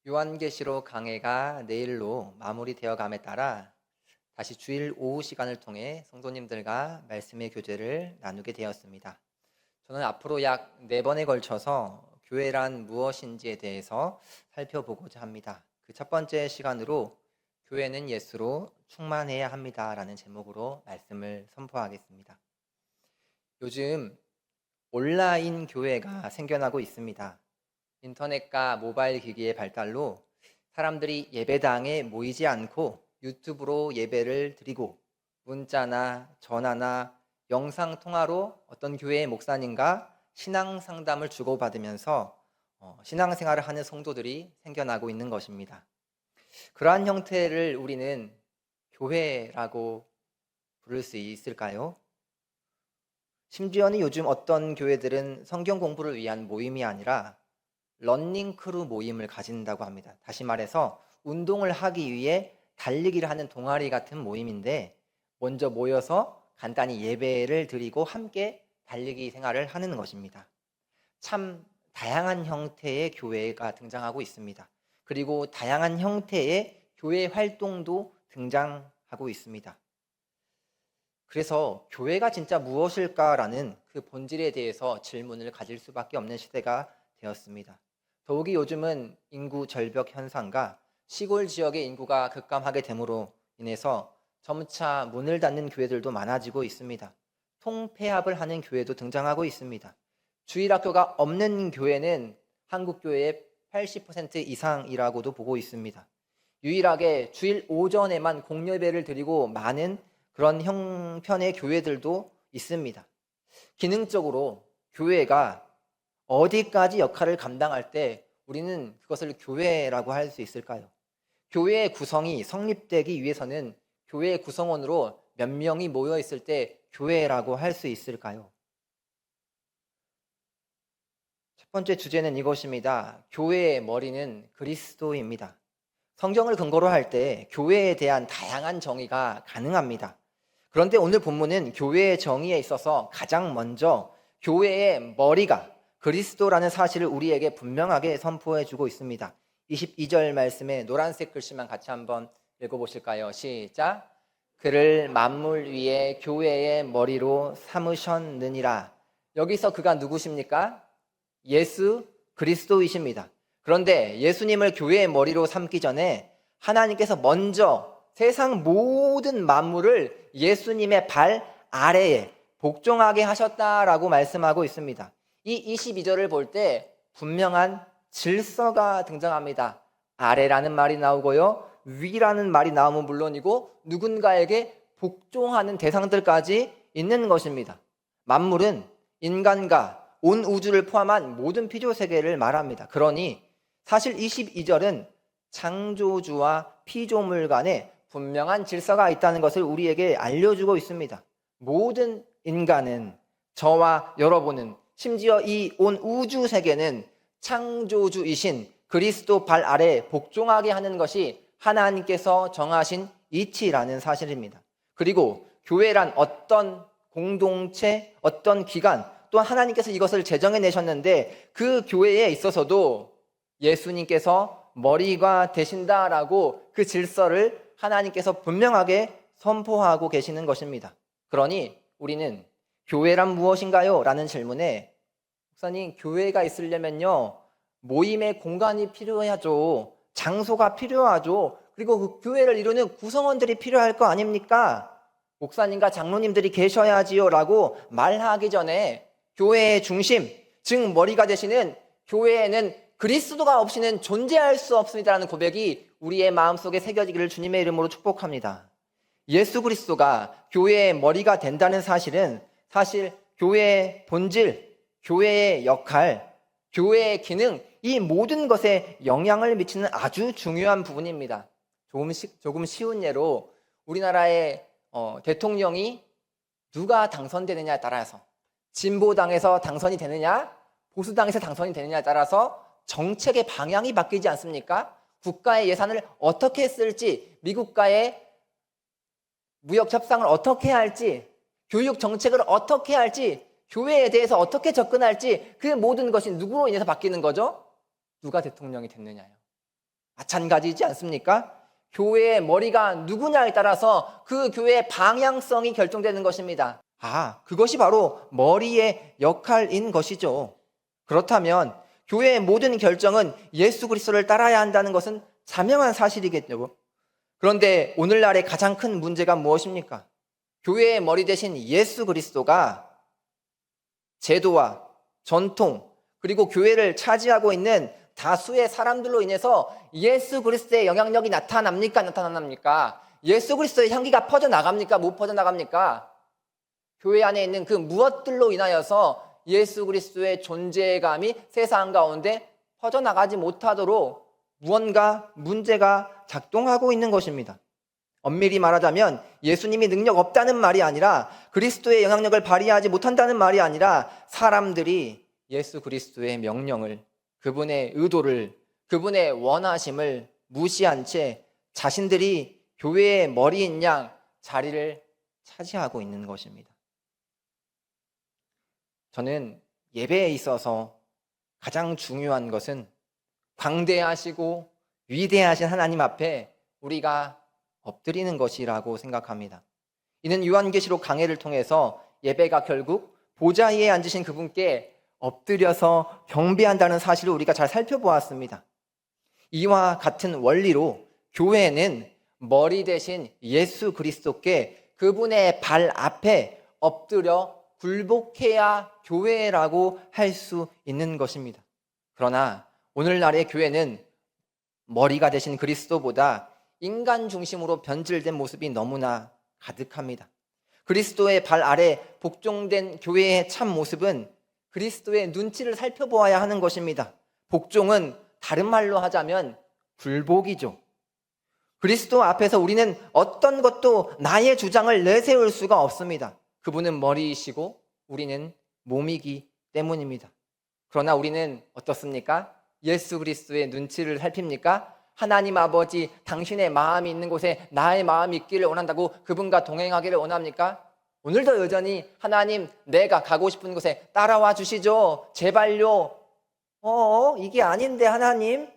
요한계시록 강해가 내일로 마무리되어 감에 따라 다시 주일 오후 시간을 통해 성도님들과 말씀의 교제를 나누게 되었습니다. 저는 앞으로 약 4번에 걸쳐서 교회란 무엇인지에 대해서 살펴보고자 합니다. 그 첫 번째 시간으로 교회는 예수로 충만해야 합니다라는 제목으로 말씀을 선포하겠습니다. 요즘 온라인 교회가 생겨나고 있습니다. 인터넷과 모바일 기기의 발달로 사람들이 예배당에 모이지 않고 유튜브로 예배를 드리고 문자나 전화나 영상 통화로 어떤 교회의 목사님과 신앙 상담을 주고받으면서 신앙생활을 하는 성도들이 생겨나고 있는 것입니다. 그러한 형태를 우리는 교회라고 부를 수 있을까요? 심지어는 요즘 어떤 교회들은 성경 공부를 위한 모임이 아니라 러닝 크루 모임을 가진다고 합니다. 다시 말해서 운동을 하기 위해 달리기를 하는 동아리 같은 모임인데 먼저 모여서 간단히 예배를 드리고 함께 달리기 생활을 하는 것입니다. 참 다양한 형태의 교회가 등장하고 있습니다. 그리고 다양한 형태의 교회 활동도 등장하고 있습니다. 그래서 교회가 진짜 무엇일까라는 그 본질에 대해서 질문을 가질 수밖에 없는 시대가 되었습니다. 더욱이 요즘은 인구 절벽 현상과 시골 지역의 인구가 급감하게 됨으로 인해서 점차 문을 닫는 교회들도 많아지고 있습니다. 통폐합을 하는 교회도 등장하고 있습니다. 주일학교가 없는 교회는 한국 교회의 80% 이상이라고도 보고 있습니다. 유일하게 주일 오전에만 공예배를 드리고 많은 그런 형편의 교회들도 있습니다. 기능적으로 교회가 어디까지 역할을 감당할 때 우리는 그것을 교회라고 할 수 있을까요? 교회의 구성이 성립되기 위해서는 교회의 구성원으로 몇 명이 모여 있을 때 교회라고 할 수 있을까요? 첫 번째 주제는 이것입니다. 교회의 머리는 그리스도입니다. 성경을 근거로 할 때 교회에 대한 다양한 정의가 가능합니다. 그런데 오늘 본문은 교회의 정의에 있어서 가장 먼저 교회의 머리가 그리스도라는 사실을 우리에게 분명하게 선포해 주고 있습니다. 22절 말씀에 노란색 글씨만 같이 한번 읽어보실까요? 시작. 그를 만물 위에 교회의 머리로 삼으셨느니라. 여기서 그가 누구십니까? 예수 그리스도이십니다. 그런데 예수님을 교회의 머리로 삼기 전에 하나님께서 먼저 세상 모든 만물을 예수님의 발 아래에 복종하게 하셨다라고 말씀하고 있습니다. 이 22절을 볼 때 분명한 질서가 등장합니다. 아래라는 말이 나오고요. 위라는 말이 나오면 물론이고 누군가에게 복종하는 대상들까지 있는 것입니다. 만물은 인간과 온 우주를 포함한 모든 피조세계를 말합니다. 그러니 사실 22절은 창조주와 피조물 간에 분명한 질서가 있다는 것을 우리에게 알려주고 있습니다. 모든 인간은, 저와 여러분은, 심지어 이 온 우주 세계는 창조주이신 그리스도 발 아래 복종하게 하는 것이 하나님께서 정하신 이치라는 사실입니다. 그리고 교회란 어떤 공동체, 어떤 기관, 또한 하나님께서 이것을 제정해 내셨는데 그 교회에 있어서도 예수님께서 머리가 되신다라고 그 질서를 하나님께서 분명하게 선포하고 계시는 것입니다. 그러니 우리는 교회란 무엇인가요? 라는 질문에 목사님, 교회가 있으려면요 모임의 공간이 필요하죠. 장소가 필요하죠. 그리고 그 교회를 이루는 구성원들이 필요할 거 아닙니까? 목사님과 장로님들이 계셔야지요 라고 말하기 전에 교회의 중심, 즉 머리가 되시는 교회에는 그리스도가 없이는 존재할 수 없습니다라는 고백이 우리의 마음속에 새겨지기를 주님의 이름으로 축복합니다. 예수 그리스도가 교회의 머리가 된다는 사실은 사실 교회의 본질, 교회의 역할, 교회의 기능, 이 모든 것에 영향을 미치는 아주 중요한 부분입니다. 조금 쉬운 예로 우리나라의 대통령이 누가 당선되느냐에 따라서 진보당에서 당선이 되느냐, 보수당에서 당선이 되느냐에 따라서 정책의 방향이 바뀌지 않습니까? 국가의 예산을 어떻게 쓸지, 미국과의 무역 협상을 어떻게 할지, 교육 정책을 어떻게 할지, 교회에 대해서 어떻게 접근할지 그 모든 것이 누구로 인해서 바뀌는 거죠? 누가 대통령이 됐느냐요. 마찬가지지 않습니까? 교회의 머리가 누구냐에 따라서 그 교회의 방향성이 결정되는 것입니다. 그것이 바로 머리의 역할인 것이죠. 그렇다면 교회의 모든 결정은 예수 그리스도를 따라야 한다는 것은 자명한 사실이겠죠. 그런데 오늘날의 가장 큰 문제가 무엇입니까? 교회의 머리 대신 예수 그리스도가 제도와 전통, 그리고 교회를 차지하고 있는 다수의 사람들로 인해서 예수 그리스도의 영향력이 나타납니까? 나타납니까? 예수 그리스도의 향기가 퍼져나갑니까? 못 퍼져나갑니까? 교회 안에 있는 그 무엇들로 인하여서 예수 그리스도의 존재감이 세상 가운데 퍼져나가지 못하도록 무언가 문제가 작동하고 있는 것입니다. 엄밀히 말하자면 예수님이 능력 없다는 말이 아니라, 그리스도의 영향력을 발휘하지 못한다는 말이 아니라, 사람들이 예수 그리스도의 명령을, 그분의 의도를, 그분의 원하심을 무시한 채 자신들이 교회의 머리인 양 자리를 차지하고 있는 것입니다. 저는 예배에 있어서 가장 중요한 것은 광대하시고 위대하신 하나님 앞에 우리가 엎드리는 것이라고 생각합니다. 이는 요한계시록 강해를 통해서 예배가 결국 보좌 위에 앉으신 그분께 엎드려서 경배한다는 사실을 우리가 잘 살펴보았습니다. 이와 같은 원리로 교회는 머리 대신 예수 그리스도께 그분의 발 앞에 엎드려 굴복해야 교회라고 할 수 있는 것입니다. 그러나 오늘날의 교회는 머리가 되신 그리스도보다 인간 중심으로 변질된 모습이 너무나 가득합니다. 그리스도의 발 아래 복종된 교회의 참 모습은 그리스도의 눈치를 살펴보아야 하는 것입니다. 복종은 다른 말로 하자면 굴복이죠. 그리스도 앞에서 우리는 어떤 것도 나의 주장을 내세울 수가 없습니다. 그분은 머리이시고 우리는 몸이기 때문입니다. 그러나 우리는 어떻습니까? 예수 그리스도의 눈치를 살핍니까? 하나님 아버지, 당신의 마음이 있는 곳에 나의 마음이 있기를 원한다고 그분과 동행하기를 원합니까? 오늘도 여전히 하나님, 내가 가고 싶은 곳에 따라와 주시죠. 제발요. 이게 아닌데 하나님.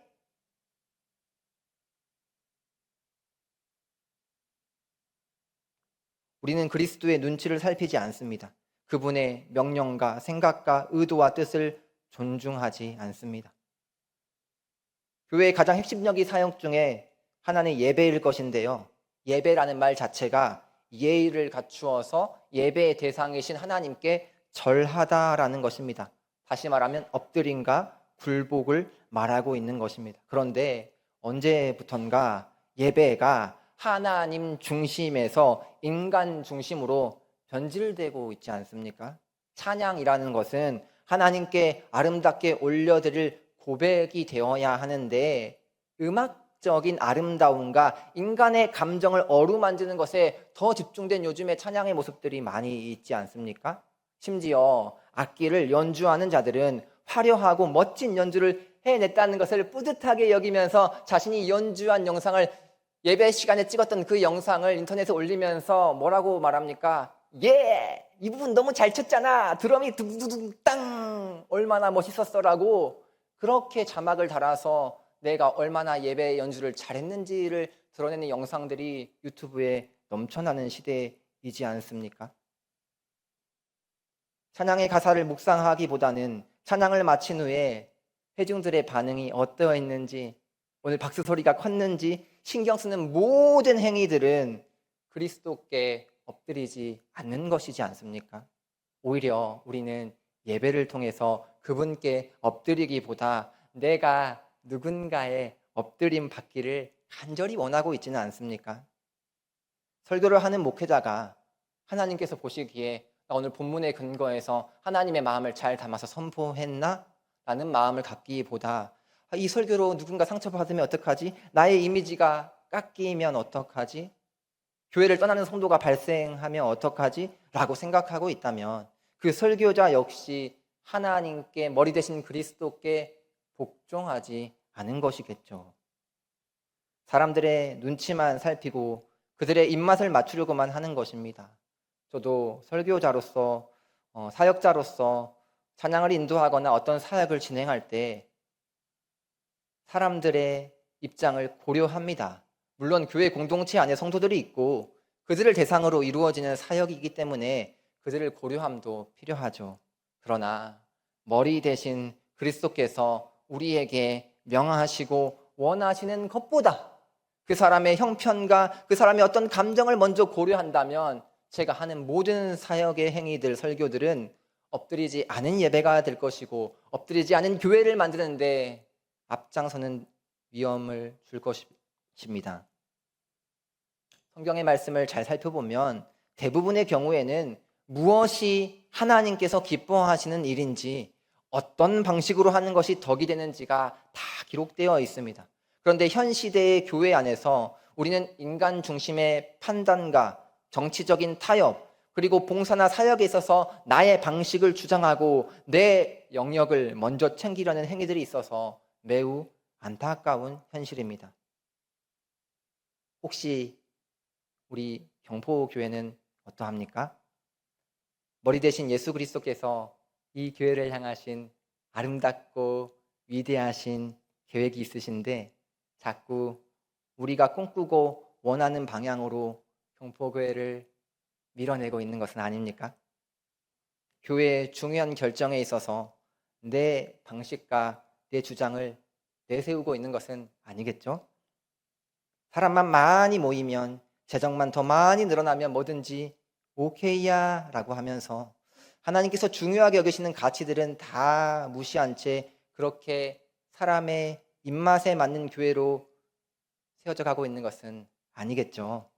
우리는 그리스도의 눈치를 살피지 않습니다. 그분의 명령과 생각과 의도와 뜻을 존중하지 않습니다. 교회의 가장 핵심적인 사역 중에 하나는 예배일 것인데요. 예배라는 말 자체가 예의를 갖추어서 예배의 대상이신 하나님께 절하다라는 것입니다. 다시 말하면 엎드림과 굴복을 말하고 있는 것입니다. 그런데 언제부턴가 예배가 하나님 중심에서 인간 중심으로 변질되고 있지 않습니까? 찬양이라는 것은 하나님께 아름답게 올려드릴 고백이 되어야 하는데, 음악적인 아름다움과 인간의 감정을 어루만지는 것에 더 집중된 요즘의 찬양의 모습들이 많이 있지 않습니까? 심지어 악기를 연주하는 자들은 화려하고 멋진 연주를 해냈다는 것을 뿌듯하게 여기면서 자신이 연주한 영상을, 예배 시간에 찍었던 그 영상을 인터넷에 올리면서 뭐라고 말합니까? 이 부분 너무 잘 쳤잖아. 드럼이 두두두둥 땅, 얼마나 멋있었어라고 그렇게 자막을 달아서 내가 얼마나 예배 연주를 잘했는지를 드러내는 영상들이 유튜브에 넘쳐나는 시대이지 않습니까? 찬양의 가사를 묵상하기보다는 찬양을 마친 후에 회중들의 반응이 어떠했는지, 오늘 박수 소리가 컸는지 신경 쓰는 모든 행위들은 그리스도께 엎드리지 않는 것이지 않습니까? 오히려 우리는 예배를 통해서 그분께 엎드리기보다 내가 누군가의 엎드림 받기를 간절히 원하고 있지는 않습니까? 설교를 하는 목회자가 하나님께서 보시기에 나 오늘 본문의 근거에서 하나님의 마음을 잘 담아서 선포했나? 라는 마음을 갖기보다 이 설교로 누군가 상처받으면 어떡하지? 나의 이미지가 깎이면 어떡하지? 교회를 떠나는 성도가 발생하면 어떡하지? 라고 생각하고 있다면 그 설교자 역시 하나님께, 머리 대신 그리스도께 복종하지 않은 것이겠죠. 사람들의 눈치만 살피고 그들의 입맛을 맞추려고만 하는 것입니다. 저도 설교자로서, 사역자로서 찬양을 인도하거나 어떤 사역을 진행할 때 사람들의 입장을 고려합니다. 물론 교회 공동체 안에 성도들이 있고 그들을 대상으로 이루어지는 사역이기 때문에 그들을 고려함도 필요하죠. 그러나 머리 대신 그리스도께서 우리에게 명하시고 원하시는 것보다 그 사람의 형편과 그 사람의 어떤 감정을 먼저 고려한다면 제가 하는 모든 사역의 행위들, 설교들은 엎드리지 않은 예배가 될 것이고 엎드리지 않은 교회를 만드는데 앞장서는 위험을 줄 것입니다. 성경의 말씀을 잘 살펴보면 대부분의 경우에는 무엇이 하나님께서 기뻐하시는 일인지 어떤 방식으로 하는 것이 덕이 되는지가 다 기록되어 있습니다. 그런데 현 시대의 교회 안에서 우리는 인간 중심의 판단과 정치적인 타협, 그리고 봉사나 사역에 있어서 나의 방식을 주장하고 내 영역을 먼저 챙기려는 행위들이 있어서 매우 안타까운 현실입니다. 혹시 우리 경포교회는 어떠합니까? 머리 대신 예수 그리스도께서 이 교회를 향하신 아름답고 위대하신 계획이 있으신데 자꾸 우리가 꿈꾸고 원하는 방향으로 경포교회를 밀어내고 있는 것은 아닙니까? 교회의 중요한 결정에 있어서 내 방식과 내 주장을 내세우고 있는 것은 아니겠죠? 사람만 많이 모이면, 재정만 더 많이 늘어나면 뭐든지 오케이야 라고 하면서 하나님께서 중요하게 여기시는 가치들은 다 무시한 채 그렇게 사람의 입맛에 맞는 교회로 세워져 가고 있는 것은 아니겠죠.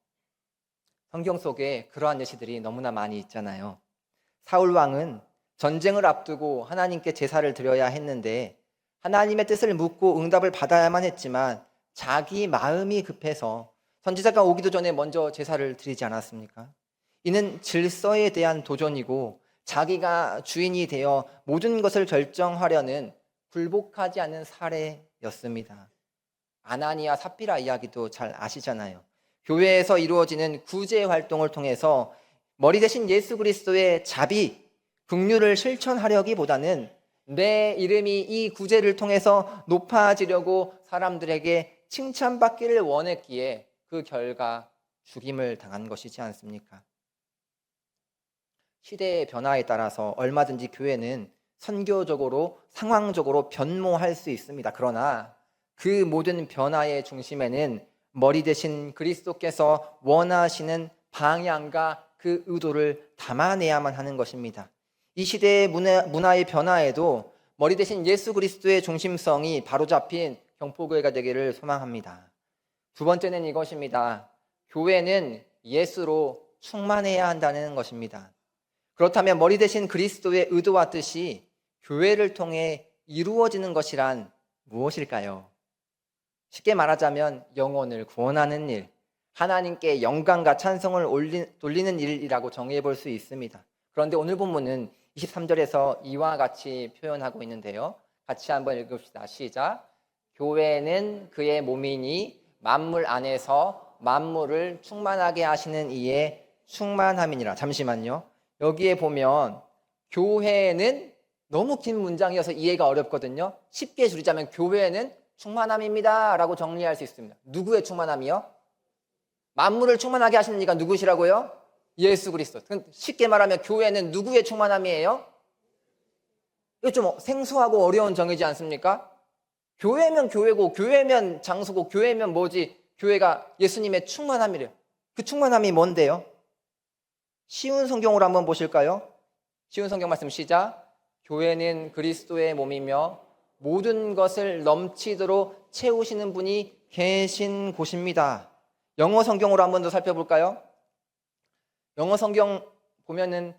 성경 속에 그러한 예시들이 너무나 많이 있잖아요. 사울 왕은 전쟁을 앞두고 하나님께 제사를 드려야 했는데 하나님의 뜻을 묻고 응답을 받아야만 했지만 자기 마음이 급해서 선지자가 오기도 전에 먼저 제사를 드리지 않았습니까? 이는 질서에 대한 도전이고 자기가 주인이 되어 모든 것을 결정하려는 굴복하지 않은 사례였습니다. 아나니아 삽비라 이야기도 잘 아시잖아요. 교회에서 이루어지는 구제 활동을 통해서 머리 대신 예수 그리스도의 자비, 긍휼을 실천하려기보다는 내 이름이 이 구제를 통해서 높아지려고 사람들에게 칭찬받기를 원했기에 그 결과 죽임을 당한 것이지 않습니까? 시대의 변화에 따라서 얼마든지 교회는 선교적으로, 상황적으로 변모할 수 있습니다. 그러나 그 모든 변화의 중심에는 머리 대신 그리스도께서 원하시는 방향과 그 의도를 담아내야만 하는 것입니다. 이 시대의 문화의 변화에도 머리 대신 예수 그리스도의 중심성이 바로잡힌 경포교회가 되기를 소망합니다. 두 번째는 이것입니다. 교회는 예수로 충만해야 한다는 것입니다. 그렇다면 머리 대신 그리스도의 의도와 뜻이 교회를 통해 이루어지는 것이란 무엇일까요? 쉽게 말하자면 영혼을 구원하는 일, 하나님께 영광과 찬송을 돌리는 일이라고 정의해 볼 수 있습니다. 그런데 오늘 본문은 23절에서 이와 같이 표현하고 있는데요. 같이 한번 읽읍시다. 시작. 교회는 그의 몸이니 만물 안에서 만물을 충만하게 하시는 이의 충만함이니라. 잠시만요. 여기에 보면 교회는 너무 긴 문장이어서 이해가 어렵거든요. 쉽게 줄이자면 교회는 충만함입니다 라고 정리할 수 있습니다. 누구의 충만함이요? 만물을 충만하게 하시는 이가 누구시라고요? 예수 그리스도. 쉽게 말하면 교회는 누구의 충만함이에요? 이거 좀 생소하고 어려운 정의지 않습니까? 교회면 교회고 교회면 장소고 교회면 뭐지? 교회가 예수님의 충만함이래요. 그 충만함이 뭔데요? 쉬운 성경으로 한번 보실까요? 쉬운 성경 말씀 시작. 교회는 그리스도의 몸이며 모든 것을 넘치도록 채우시는 분이 계신 곳입니다. 영어 성경으로 한번 더 살펴볼까요? 영어 성경 보면은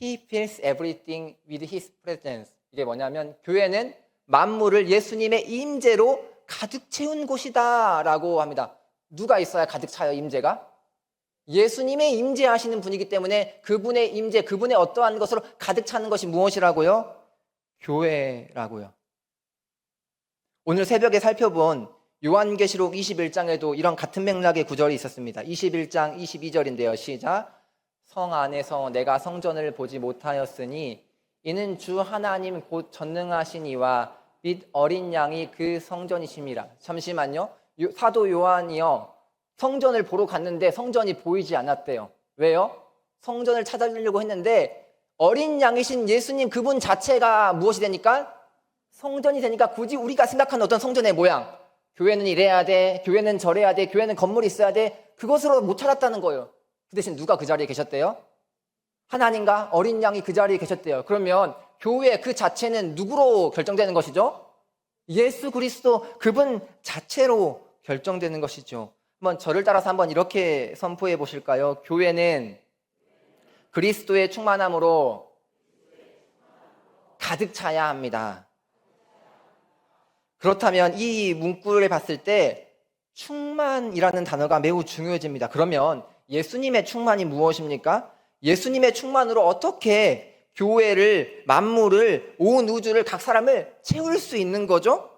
He fills everything with His presence. 이게 뭐냐면 교회는 만물을 예수님의 임재로 가득 채운 곳이다 라고 합니다. 누가 있어야 가득 차요, 임재가? 예수님의 임재하시는 분이기 때문에 그분의 임재, 그분의 어떠한 것으로 가득 차는 것이 무엇이라고요? 교회라고요. 오늘 새벽에 살펴본 요한계시록 21장에도 이런 같은 맥락의 구절이 있었습니다. 21장 22절인데요. 시작. 성 안에서 내가 성전을 보지 못하였으니 이는 주 하나님 곧 전능하신 이와 및 어린 양이 그 성전이심이라. 잠시만요. 사도 요한이요, 성전을 보러 갔는데 성전이 보이지 않았대요. 왜요? 성전을 찾아주려고 했는데 어린 양이신 예수님 그분 자체가 무엇이 되니까? 성전이 되니까 굳이 우리가 생각하는 어떤 성전의 모양, 교회는 이래야 돼, 교회는 저래야 돼, 교회는 건물이 있어야 돼, 그것으로 못 찾았다는 거예요. 그 대신 누가 그 자리에 계셨대요? 하나님과 어린 양이 그 자리에 계셨대요. 그러면 교회 그 자체는 누구로 결정되는 것이죠? 예수 그리스도 그분 자체로 결정되는 것이죠. 한번 저를 따라서 한번 이렇게 선포해 보실까요? 교회는 그리스도의 충만함으로 가득 차야 합니다. 그렇다면 이 문구를 봤을 때 충만이라는 단어가 매우 중요해집니다. 그러면 예수님의 충만이 무엇입니까? 예수님의 충만으로 어떻게 교회를, 만물을, 온 우주를, 각 사람을 채울 수 있는 거죠?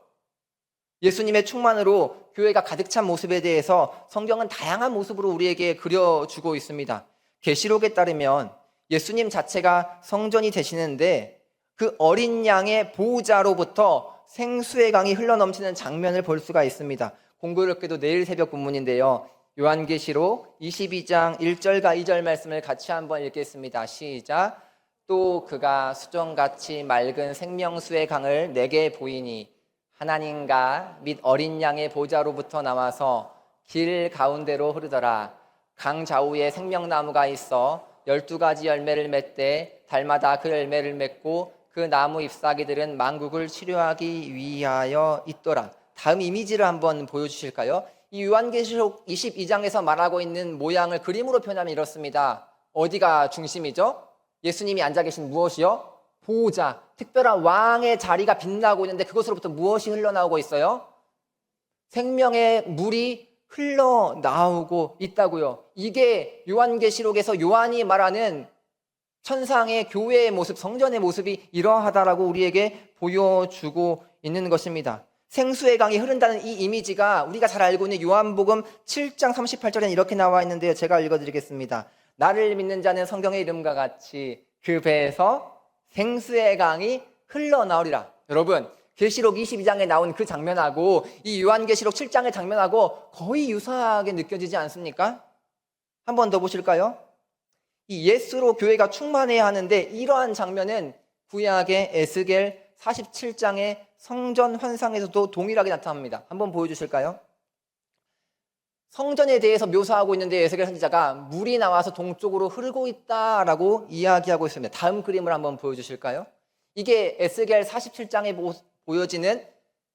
예수님의 충만으로 교회가 가득 찬 모습에 대해서 성경은 다양한 모습으로 우리에게 그려주고 있습니다. 계시록에 따르면 예수님 자체가 성전이 되시는데 그 어린 양의 보호자로부터 생수의 강이 흘러넘치는 장면을 볼 수가 있습니다. 공교롭게도 내일 새벽 본문인데요. 요한계시록 22장 1절과 2절 말씀을 같이 한번 읽겠습니다. 시작. 또 그가 수정같이 맑은 생명수의 강을 내게 보이니 하나님과 및 어린 양의 보좌로부터 나와서 길 가운데로 흐르더라. 강 좌우에 생명나무가 있어 12가지 열매를 맺되 달마다 그 열매를 맺고 그 나무 잎사귀들은 만국을 치료하기 위하여 있더라. 다음 이미지를 한번 보여주실까요? 이 요한계시록 22장에서 말하고 있는 모양을 그림으로 표현하면 이렇습니다. 어디가 중심이죠? 예수님이 앉아 계신 무엇이요? 보호자, 특별한 왕의 자리가 빛나고 있는데 그것으로부터 무엇이 흘러나오고 있어요? 생명의 물이 흘러나오고 있다고요. 이게 요한계시록에서 요한이 말하는 천상의 교회의 모습, 성전의 모습이 이러하다라고 우리에게 보여주고 있는 것입니다. 생수의 강이 흐른다는 이 이미지가 우리가 잘 알고 있는 요한복음 7장 38절에는 이렇게 나와 있는데요. 제가 읽어드리겠습니다. 나를 믿는 자는 성경의 이름과 같이 그 배에서 생수의 강이 흘러나오리라. 여러분, 계시록 22장에 나온 그 장면하고 이 요한계시록 7장의 장면하고 거의 유사하게 느껴지지 않습니까? 한 번 더 보실까요? 이 예수로 교회가 충만해야 하는데 이러한 장면은 구약의 에스겔 47장의 성전 환상에서도 동일하게 나타납니다. 한번 보여주실까요? 성전에 대해서 묘사하고 있는데 에스겔 선지자가 물이 나와서 동쪽으로 흐르고 있다라고 이야기하고 있습니다. 다음 그림을 한번 보여주실까요? 이게 에스겔 47장에 보여지는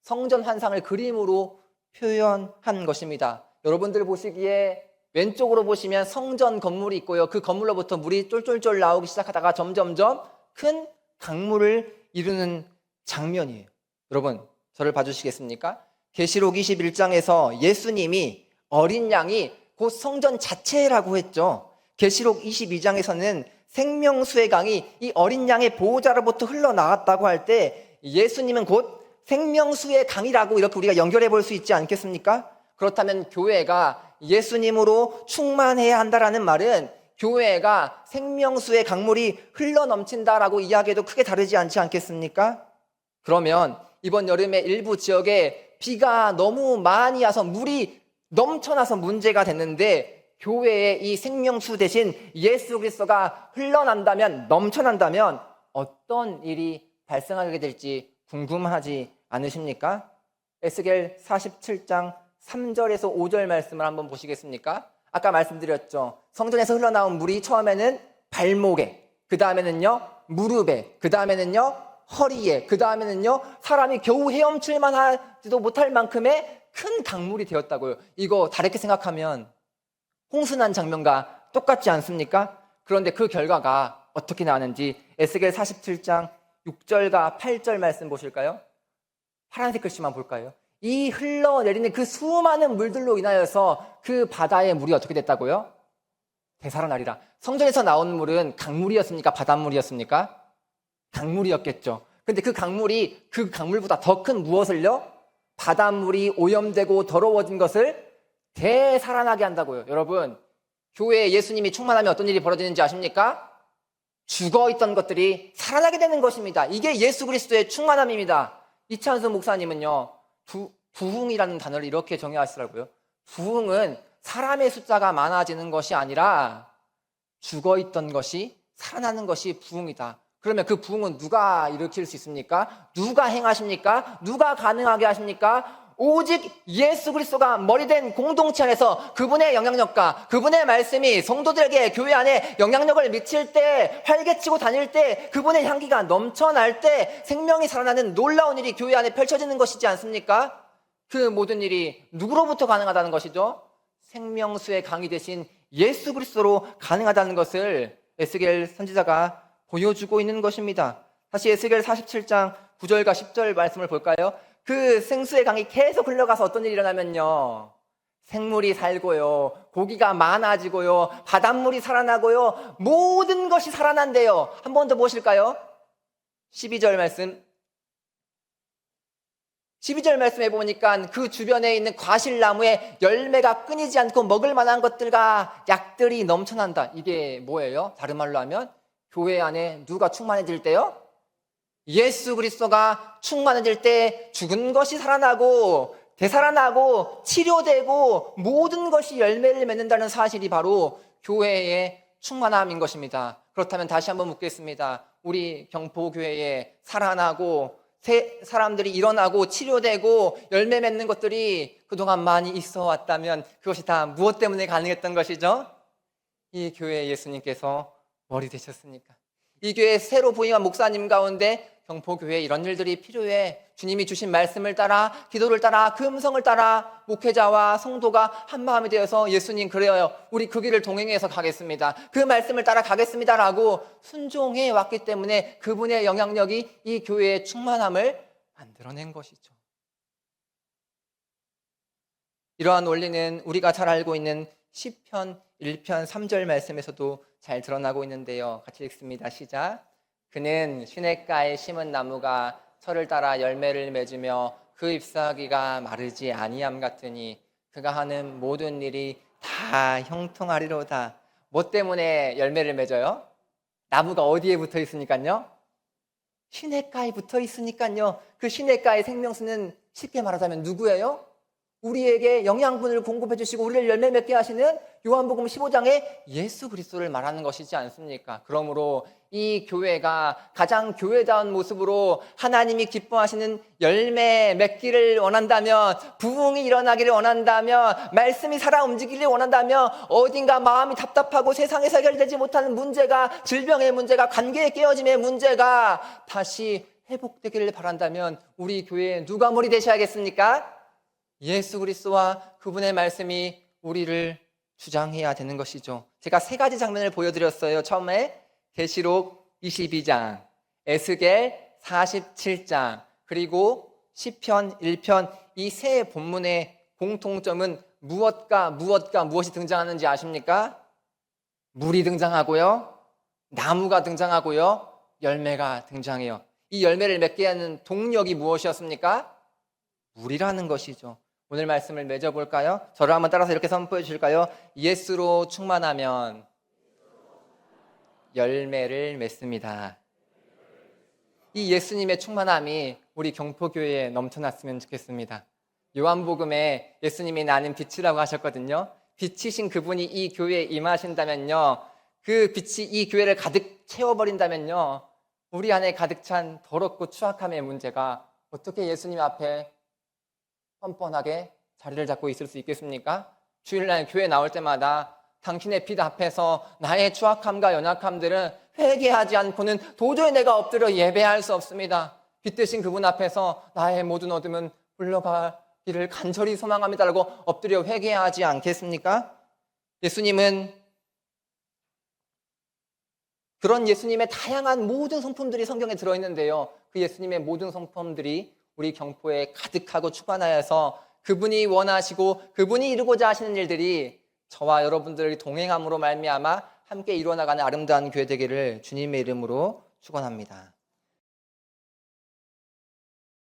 성전 환상을 그림으로 표현한 것입니다. 여러분들 보시기에 왼쪽으로 보시면 성전 건물이 있고요. 그 건물로부터 물이 쫄쫄쫄 나오기 시작하다가 점점점 큰 강물을 이루는 장면이에요. 여러분, 저를 봐주시겠습니까? 계시록 21장에서 예수님이 어린 양이 곧 성전 자체라고 했죠. 계시록 22장에서는 생명수의 강이 이 어린 양의 보호자로부터 흘러나왔다고 할 때 예수님은 곧 생명수의 강이라고 이렇게 우리가 연결해 볼 수 있지 않겠습니까? 그렇다면 교회가 예수님으로 충만해야 한다라는 말은 교회가 생명수의 강물이 흘러넘친다라고 이야기해도 크게 다르지 않지 않겠습니까? 그러면 이번 여름에 일부 지역에 비가 너무 많이 와서 물이 넘쳐나서 문제가 됐는데 교회에 이 생명수 대신 예수 그리스도가 흘러난다면, 넘쳐난다면 어떤 일이 발생하게 될지 궁금하지 않으십니까? 에스겔 47장 3절에서 5절 말씀을 한번 보시겠습니까? 아까 말씀드렸죠. 성전에서 흘러나온 물이 처음에는 발목에, 그 다음에는요 무릎에, 그 다음에는요 허리에, 그 다음에는요 사람이 겨우 헤엄칠만 하지도 못할 만큼의 큰 강물이 되었다고요. 이거 다르게 생각하면 홍수난 장면과 똑같지 않습니까? 그런데 그 결과가 어떻게 나왔는지 에스겔 47장 6절과 8절 말씀 보실까요? 파란색 글씨만 볼까요? 이 흘러내리는 그 수많은 물들로 인하여서 그 바다의 물이 어떻게 됐다고요? 되살아나리라. 성전에서 나온 물은 강물이었습니까? 바닷물이었습니까? 강물이었겠죠. 근데 그 강물이 그 강물보다 더 큰 무엇을요? 바닷물이 오염되고 더러워진 것을 되살아나게 한다고요. 여러분, 교회에 예수님이 충만하면 어떤 일이 벌어지는지 아십니까? 죽어있던 것들이 살아나게 되는 것입니다. 이게 예수 그리스도의 충만함입니다. 이찬수 목사님은요, 부흥이라는 단어를 이렇게 정의하시더라고요. 부흥은 사람의 숫자가 많아지는 것이 아니라 죽어있던 것이 살아나는 것이 부흥이다. 그러면 그 부흥은 누가 일으킬 수 있습니까? 누가 행하십니까? 누가 가능하게 하십니까? 오직 예수 그리스도가 머리된 공동체 안에서 그분의 영향력과 그분의 말씀이 성도들에게 교회 안에 영향력을 미칠 때, 활개치고 다닐 때, 그분의 향기가 넘쳐날 때 생명이 살아나는 놀라운 일이 교회 안에 펼쳐지는 것이지 않습니까? 그 모든 일이 누구로부터 가능하다는 것이죠? 생명수의 강이 되신 예수 그리스도로 가능하다는 것을 에스겔 선지자가 보여주고 있는 것입니다. 다시 에스겔 47장 9절과 10절 말씀을 볼까요? 그 생수의 강이 계속 흘러가서 어떤 일이 일어나면요, 생물이 살고요, 고기가 많아지고요, 바닷물이 살아나고요, 모든 것이 살아난대요. 한 번 더 보실까요? 12절 말씀. 12절 말씀에 보니까 그 주변에 있는 과실나무에 열매가 끊이지 않고 먹을 만한 것들과 약들이 넘쳐난다. 이게 뭐예요? 다른 말로 하면 교회 안에 누가 충만해질 때요? 예수 그리스도가 충만해질 때 죽은 것이 살아나고 되살아나고 치료되고 모든 것이 열매를 맺는다는 사실이 바로 교회의 충만함인 것입니다. 그렇다면 다시 한번 묻겠습니다. 우리 경포교회에 살아나고 사람들이 일어나고 치료되고 열매 맺는 것들이 그동안 많이 있어 왔다면 그것이 다 무엇 때문에 가능했던 것이죠? 이 교회에 예수님께서 머리 되셨으니까. 이 교회 새로 부임한 목사님 가운데 경포교회에 이런 일들이 필요해. 주님이 주신 말씀을 따라, 기도를 따라, 그 음성을 따라 목회자와 성도가 한 마음이 되어서 예수님 그래요, 우리 그 길을 동행해서 가겠습니다, 그 말씀을 따라 가겠습니다 라고 순종해 왔기 때문에 그분의 영향력이 이 교회의 충만함을 만들어낸 것이죠. 이러한 원리는 우리가 잘 알고 있는 시편 1편 3절 말씀에서도 잘 드러나고 있는데요. 같이 읽습니다. 시작. 그는 시냇가에 심은 나무가 철을 따라 열매를 맺으며 그 잎사귀가 마르지 아니함 같으니 그가 하는 모든 일이 다 형통하리로다. 뭐 때문에 열매를 맺어요? 나무가 어디에 붙어 있으니까요? 시냇가에 붙어 있으니까요. 그 시냇가의 생명수는 쉽게 말하자면 누구예요? 우리에게 영양분을 공급해 주시고 우리를 열매 맺게 하시는 요한복음 15장에 예수 그리스도를 말하는 것이지 않습니까? 그러므로 이 교회가 가장 교회다운 모습으로 하나님이 기뻐하시는 열매 맺기를 원한다면, 부흥이 일어나기를 원한다면, 말씀이 살아 움직이기를 원한다면, 어딘가 마음이 답답하고 세상에서 해결되지 못하는 문제가, 질병의 문제가, 관계의 깨어짐의 문제가 다시 회복되기를 바란다면 우리 교회에 누가 머리 되셔야겠습니까? 예수 그리스도와 그분의 말씀이 우리를 주장해야 되는 것이죠. 제가 세 가지 장면을 보여드렸어요. 처음에 계시록 22장, 에스겔 47장, 그리고 시편 1편, 이 세 본문의 공통점은 무엇이 등장하는지 아십니까? 물이 등장하고요, 나무가 등장하고요, 열매가 등장해요. 이 열매를 맺게 하는 동력이 무엇이었습니까? 물이라는 것이죠. 오늘 말씀을 맺어볼까요? 저를 한번 따라서 이렇게 선포해 주실까요? 예수로 충만하면 열매를 맺습니다. 이 예수님의 충만함이 우리 경포교회에 넘쳐났으면 좋겠습니다. 요한복음에 예수님이 나는 빛이라고 하셨거든요. 빛이신 그분이 이 교회에 임하신다면요, 그 빛이 이 교회를 가득 채워버린다면요, 우리 안에 가득 찬 더럽고 추악함의 문제가 어떻게 예수님 앞에 뻔뻔하게 자리를 잡고 있을 수 있겠습니까? 주일날 교회 나올 때마다 당신의 빛 앞에서 나의 추악함과 연약함들은 회개하지 않고는 도저히 내가 엎드려 예배할 수 없습니다. 빛 대신 그분 앞에서 나의 모든 어둠은 물러가기를 간절히 소망합니다라고 엎드려 회개하지 않겠습니까? 예수님은 그런 예수님의 다양한 모든 성품들이 성경에 들어있는데요, 그 예수님의 모든 성품들이 우리 경포에 가득하고 충만하여서 그분이 원하시고 그분이 이루고자 하시는 일들이 저와 여러분들이 동행함으로 말미암아 함께 이루어나가는 아름다운 교회 되기를 주님의 이름으로 축원합니다.